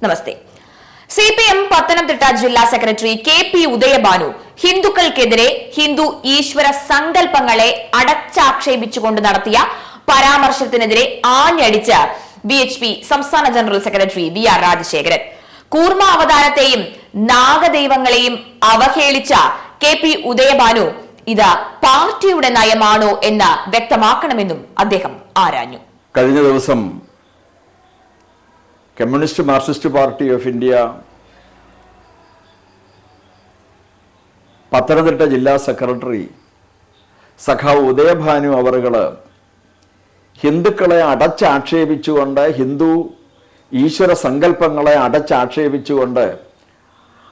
നമസ്തേ. CPM Pathanamthitta ജില്ലാ secretary KP Udayabhanu ഹിന്ദുക്കൾക്കെതിരെ ഹിന്ദു ഈശ്വര സങ്കല്പങ്ങളെ അടച്ചാക്ഷേപിച്ചുകൊണ്ട് നടത്തിയ പരാമർശത്തിനെതിരെ ആഞ്ഞടിച്ച BHP സംസ്ഥാന ജനറൽ സെക്രട്ടറി VR രാജശേഖരൻ. കൂർമ്മ അവതാരത്തെയും നാഗദൈവങ്ങളെയും അവഹേളിച്ച KP ഉദയഭാനു ഇത് പാർട്ടിയുടെ നയമാണോ എന്ന് വ്യക്തമാക്കണമെന്നും അദ്ദേഹം ആരാഞ്ഞു. കഴിഞ്ഞ ദിവസം Communist Marxist Party of India Pathanamthitta ജില്ലാ സെക്രട്ടറി സഖാവ് ഉദയഭാനു അവറുകള് ഹിന്ദുക്കളെ അടച്ചാക്ഷേപിച്ചുകൊണ്ട്, ഹിന്ദു ഈശ്വര സങ്കല്പങ്ങളെ അടച്ചാക്ഷേപിച്ചുകൊണ്ട്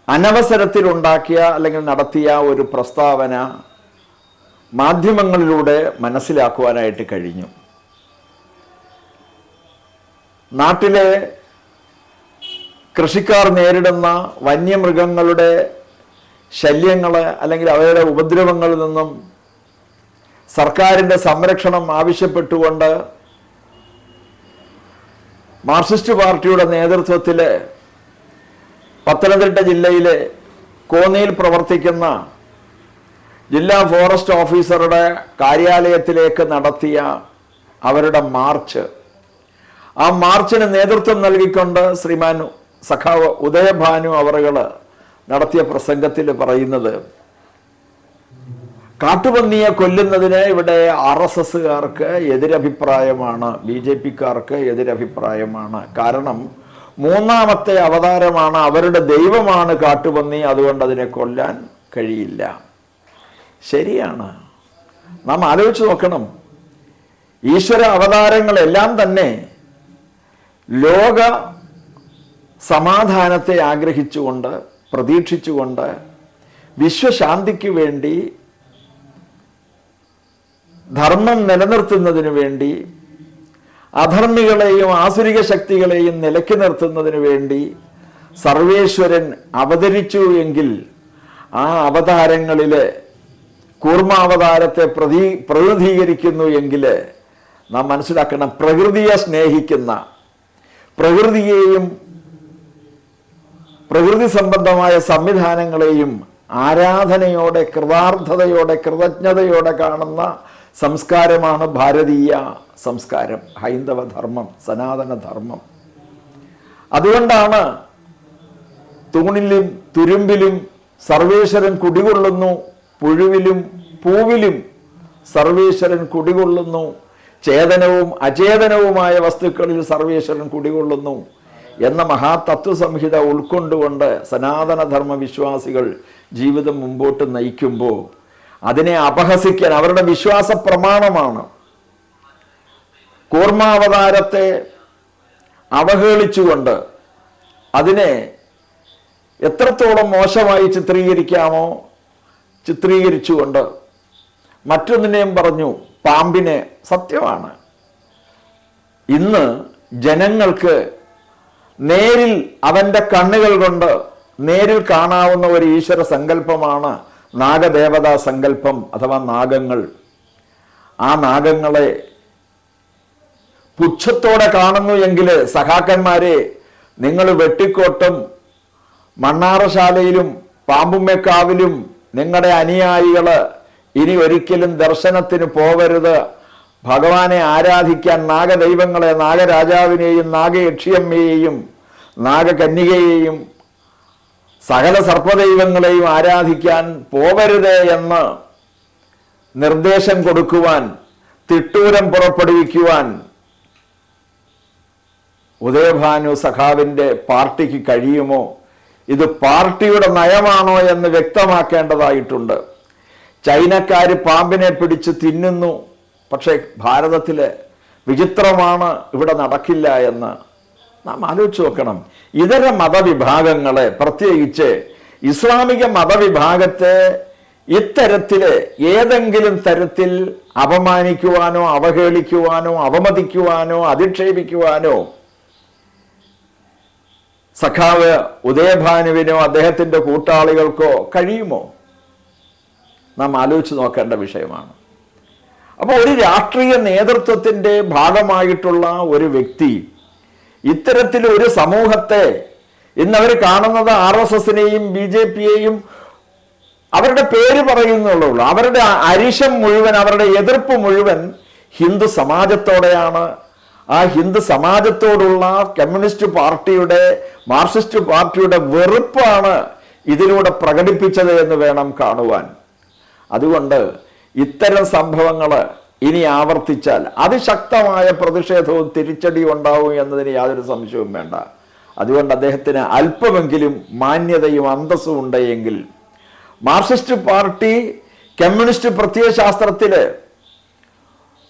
അനവസരത്തിലുണ്ടാക്കിയ അല്ലെങ്കിൽ നടത്തിയ ഒരു പ്രസ്താവന മാധ്യമങ്ങളിലൂടെ മനസ്സിലാക്കുവാനായിട്ട് കഴിഞ്ഞു. നാട്ടിലെ കൃഷിക്കാർ നേരിടുന്ന വന്യമൃഗങ്ങളുടെ ശല്യങ്ങൾ അല്ലെങ്കിൽ അവരുടെ ഉപദ്രവങ്ങളിൽ നിന്നും സർക്കാരിൻ്റെ സംരക്ഷണം ആവശ്യപ്പെട്ടുകൊണ്ട് മാർക്സിസ്റ്റ് പാർട്ടിയുടെ നേതൃത്വത്തിൽ പത്തനംതിട്ട ജില്ലയിലെ കോന്നിയിൽ പ്രവർത്തിക്കുന്ന ജില്ലാ ഫോറസ്റ്റ് ഓഫീസറുടെ കാര്യാലയത്തിലേക്ക് നടത്തിയ അവരുടെ മാർച്ച്, ആ മാർച്ചിന് നേതൃത്വം നൽകിക്കൊണ്ട് ശ്രീമാൻ സഖാവ് ഉദയഭാനു അവറുകൾ നടത്തിയ പ്രസംഗത്തിൽ പറയുന്നത്, കാട്ടുപന്നിയെ കൊല്ലുന്നതിന് ഇവിടെ RSSകാർക്ക് എതിരഭിപ്രായമാണ്, BJPക്കാർക്ക് എതിരഭിപ്രായമാണ്. കാരണം മൂന്നാമത്തെ അവതാരമാണ്, അവരുടെ ദൈവമാണ് കാട്ടുപന്നി, അതുകൊണ്ട് അതിനെ കൊല്ലാൻ കഴിയില്ല. ശരിയാണ്. നാം ആലോചിച്ച് നോക്കണം. ഈശ്വര അവതാരങ്ങളെല്ലാം തന്നെ ലോക സമാധാനത്തെ ആഗ്രഹിച്ചുകൊണ്ട്, പ്രതീക്ഷിച്ചുകൊണ്ട്, വിശ്വശാന്തിക്ക് വേണ്ടി, ധർമ്മം നിലനിർത്തുന്നതിന് വേണ്ടി, അധർമ്മികളെയും ആസുരിക ശക്തികളെയും നിലയ്ക്ക് നിർത്തുന്നതിന് വേണ്ടി സർവേശ്വരൻ അവതരിച്ചു എങ്കിൽ ആ അവതാരങ്ങളിൽ കൂർമാവതാരത്തെ പ്രതിനിധീകരിക്കുന്നു എങ്കിൽ നാം മനസ്സിലാക്കണം, പ്രകൃതിയെ സ്നേഹിക്കുന്ന, പ്രകൃതിയെയും പ്രകൃതി സംബന്ധമായ സംവിധാനങ്ങളെയും ആരാധനയോടെ, കൃതാർത്ഥതയോടെ, കൃതജ്ഞതയോടെ കാണുന്ന സംസ്കാരമാണ് ഭാരതീയ സംസ്കാരം, ഹൈന്ദവ ധർമ്മം, സനാതന ധർമ്മം. അതുകൊണ്ടാണ് തൂണിലും തുരുമ്പിലും സർവേശ്വരൻ കുടികൊള്ളുന്നു, പുഴുവിലും പൂവിലും സർവേശ്വരൻ കുടികൊള്ളുന്നു, ചേതനവും അചേതനവുമായ വസ്തുക്കളിൽ സർവേശ്വരൻ കുടികൊള്ളുന്നു എന്ന മഹാതത്വസംഹിത ഉൾക്കൊണ്ടുകൊണ്ട് സനാതനധർമ്മ വിശ്വാസികൾ ജീവിതം മുമ്പോട്ട് നയിക്കുമ്പോൾ അതിനെ അപഹസിക്കാൻ, അവരുടെ വിശ്വാസ പ്രമാണമാണ്, കൂർമാവതാരത്തെ അവഹേളിച്ചുകൊണ്ട് അതിനെ എത്രത്തോളം മോശമായി ചിത്രീകരിക്കാമോ ചിത്രീകരിച്ചുകൊണ്ട് മറ്റൊന്നിനെയും പറഞ്ഞു, പാമ്പിനെ. സത്യമാണ്, ഇന്ന് ജനങ്ങൾക്ക് നേരിൽ അവൻ്റെ കണ്ണുകൾ കൊണ്ട് നേരിൽ കാണാവുന്ന ഒരു ഈശ്വര സങ്കല്പമാണ് നാഗദേവതാ സങ്കല്പം അഥവാ നാഗങ്ങൾ. ആ നാഗങ്ങളെ പുച്ഛത്തോടെ കാണുന്നു എങ്കിൽ സഖാക്കന്മാരെ, നിങ്ങൾ വെട്ടിക്കോട്ടും മണ്ണാറശാലയിലും പാമ്പുമ്മക്കാവിലും നിങ്ങളുടെ അനുയായികൾ ഇനി ഒരിക്കലും ദർശനത്തിന് പോവരുത്. ഭഗവാനെ ആരാധിക്കാൻ, നാഗദൈവങ്ങളെ, നാഗരാജാവിനെയും നാഗയക്ഷിയമ്മയെയും നാഗകന്യകയെയും സകല സർപ്പദൈവങ്ങളെയും ആരാധിക്കാൻ പോവരുത് എന്ന് നിർദ്ദേശം കൊടുക്കുവാൻ, തിട്ടൂരം പുറപ്പെടുവിക്കുവാൻ ഉദയഭാനു സഖാവിൻ്റെ പാർട്ടിക്ക് കഴിയുമോ? ഇത് പാർട്ടിയുടെ നയമാണോ എന്ന് വ്യക്തമാക്കേണ്ടതായിട്ടുണ്ട്. ചൈനക്കാർ പാമ്പിനെ പിടിച്ച് തിന്നുന്നു, പക്ഷേ ഭാരതത്തിൽ വിചിത്രമാണ്, ഇവിടെ നടക്കില്ല എന്ന് നാം ആലോചിച്ച് നോക്കണം. ഇതര മതവിഭാഗങ്ങളെ, പ്രത്യേകിച്ച് ഇസ്ലാമിക മതവിഭാഗത്തെ ഇത്തരത്തിൽ ഏതെങ്കിലും തരത്തിൽ അപമാനിക്കുവാനോ അവഹേളിക്കുവാനോ അവമതിക്കുവാനോ അധിക്ഷേപിക്കുവാനോ സഖാവ് ഉദയഭാനുവിനോ അദ്ദേഹത്തിൻ്റെ കൂട്ടാളികൾക്കോ കഴിയുമോ? നാം ആലോചിച്ച് നോക്കേണ്ട വിഷയമാണ്. അപ്പോൾ ഒരു രാഷ്ട്രീയ നേതൃത്വത്തിൻ്റെ ഭാഗമായിട്ടുള്ള ഒരു വ്യക്തി ഇത്തരത്തിൽ ഒരു സമൂഹത്തെ ഇന്നവർ കാണുന്നത് RSSനെയും BJPയെയും അവരുടെ പേര് പറയുന്നുള്ളൂ. അവരുടെ അരിശം മുഴുവൻ, അവരുടെ എതിർപ്പ് മുഴുവൻ ഹിന്ദു സമാജത്തോടെയാണ്. ആ ഹിന്ദു സമാജത്തോടുള്ള കമ്മ്യൂണിസ്റ്റ് പാർട്ടിയുടെ, മാർക്സിസ്റ്റ് പാർട്ടിയുടെ വെറുപ്പാണ് ഇതിലൂടെ പ്രകടിപ്പിച്ചത് എന്ന് വേണം കാണുവാൻ. അതുകൊണ്ട് ഇത്തരം സംഭവങ്ങൾ ഇനി ആവർത്തിച്ചാൽ അതിശക്തമായ പ്രതിഷേധവും തിരിച്ചടിയും ഉണ്ടാവും എന്നതിന് യാതൊരു സംശയവും വേണ്ട. അതുകൊണ്ട് അദ്ദേഹത്തിന് അല്പമെങ്കിലും മാന്യതയും അന്തസ്സും ഉണ്ടെങ്കിൽ, മാർക്സിസ്റ്റ് പാർട്ടി കമ്മ്യൂണിസ്റ്റ് പ്രത്യയശാസ്ത്രത്തിൽ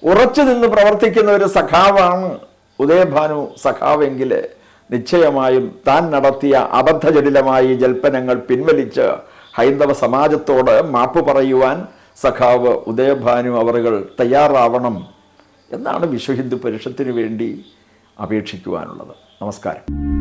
ഉറച്ചു നിന്ന് പ്രവർത്തിക്കുന്ന ഒരു സഖാവാണ് ഉദയഭാനു സഖാവെങ്കിൽ നിശ്ചയമായും താൻ നടത്തിയ അബദ്ധജടിലമായ ജൽപ്പനങ്ങൾ പിൻവലിച്ച് ഹൈന്ദവ സമാജത്തോട് മാപ്പ് പറയുവാൻ സഖാവ് ഉദയഭാനു അവറുകൾ തയ്യാറാവണം എന്നാണ് വിശ്വ ഹിന്ദു പരിഷത്തിന് വേണ്ടി അപേക്ഷിക്കുവാനുള്ളത്. നമസ്കാരം.